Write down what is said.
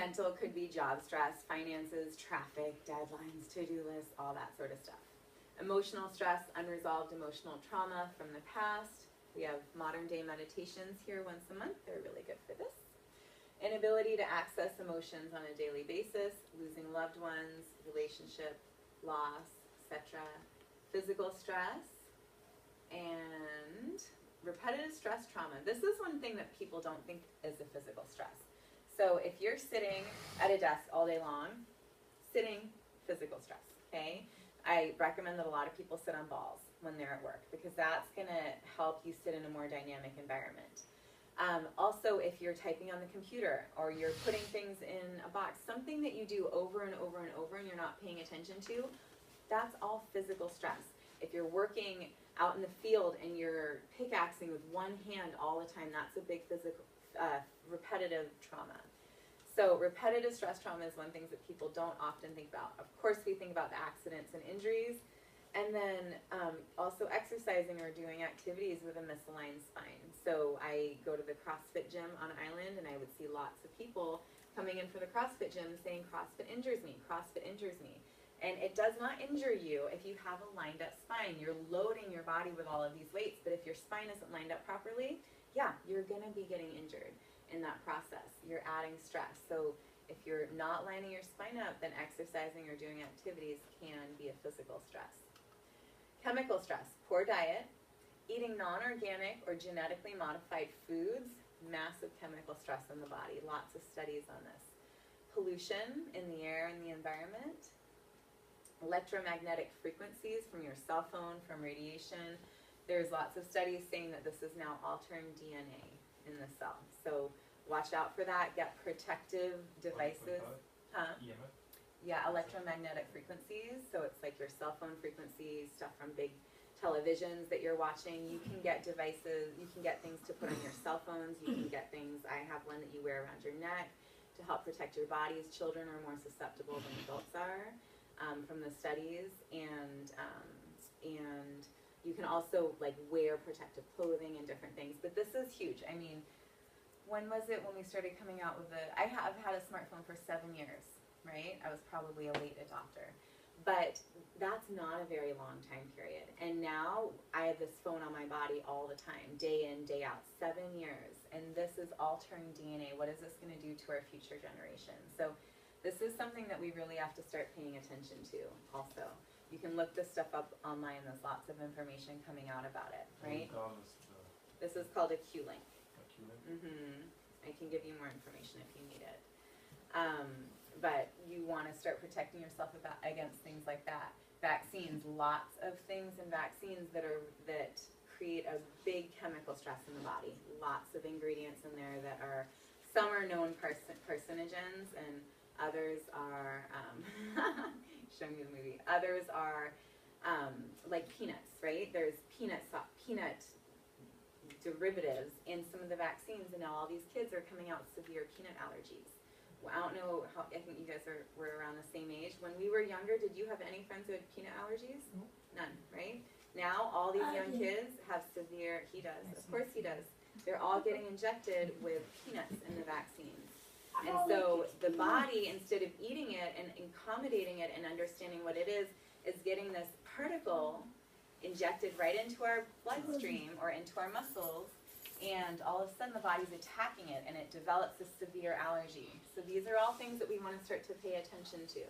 mental could be job stress, finances, traffic, deadlines, to-do lists, all that sort of stuff. Emotional stress, unresolved emotional trauma from the past. We have modern day meditations here once a month. They're really good for this. Inability to access emotions on a daily basis, losing loved ones, relationship, loss, etc. Physical stress, and repetitive stress trauma. This is one thing that people don't think is a physical stress. So if you're sitting at a desk all day long, sitting, physical stress, okay? I recommend that a lot of people sit on balls when they're at work because that's going to help you sit in a more dynamic environment. Also, if you're typing on the computer or you're putting things in a box, something that you do over and over and over and you're not paying attention to, that's all physical stress. If you're working out in the field and you're pickaxing with one hand all the time, that's a big physical, repetitive trauma. So repetitive stress trauma is one thing that people don't often think about. Of course, we think about the accidents and injuries, and then also exercising or doing activities with a misaligned spine. So I go to the CrossFit gym on Island, and I would see lots of people coming in for the CrossFit gym saying, CrossFit injures me, CrossFit injures me. And it does not injure you if you have a lined up spine. You're loading your body with all of these weights, but if your spine isn't lined up properly, yeah, you're gonna be getting injured in that process. You're adding stress. So if you're not lining your spine up, then exercising or doing activities can be a physical stress. Chemical stress, poor diet, eating non-organic or genetically modified foods, massive chemical stress in the body. Lots of studies on this. Pollution in the air and the environment. Electromagnetic frequencies from your cell phone, from radiation. There's lots of studies saying that this is now altering DNA in the cell. So watch out for that. Get protective devices. Huh? Yeah, electromagnetic frequencies. So it's like your cell phone frequencies, stuff from big televisions that you're watching. You can get devices, you can get things to put on your cell phones. You can get things, I have one that you wear around your neck to help protect your bodies. Children are more susceptible than adults are from the studies. And you can also like wear protective clothing and different things. But this is huge. I mean, when was it when we started coming out with I have had a smartphone for 7 years, right? I was probably a late adopter. But that's not a very long time period. And now I have this phone on my body all the time, day in, day out, 7 years. And this is altering DNA. What is this going to do to our future generations? So this is something that we really have to start paying attention to also. You can look this stuff up online. There's lots of information coming out about it, right? This is called a Q-link. A Q-link? I can give you more information if you need it. But you want to start protecting yourself against things like that. Vaccines, lots of things in vaccines that create a big chemical stress in the body. Lots of ingredients in there that are, some are known carcinogens and others are, show me the movie, others are like peanuts, right? There's peanut derivatives in some of the vaccines, and now all these kids are coming out with severe peanut allergies. Well, I don't know how, I think you guys were around the same age. When we were younger, did you have any friends who had peanut allergies? No. None, right? Now all these young kids have severe, he does, of course he does. They're all getting injected with peanuts in the vaccines. And so the body, instead of eating it and accommodating it and understanding what it is getting this particle injected right into our bloodstream or into our muscles, and all of a sudden the body's attacking it and it develops a severe allergy. So these are all things that we want to start to pay attention to.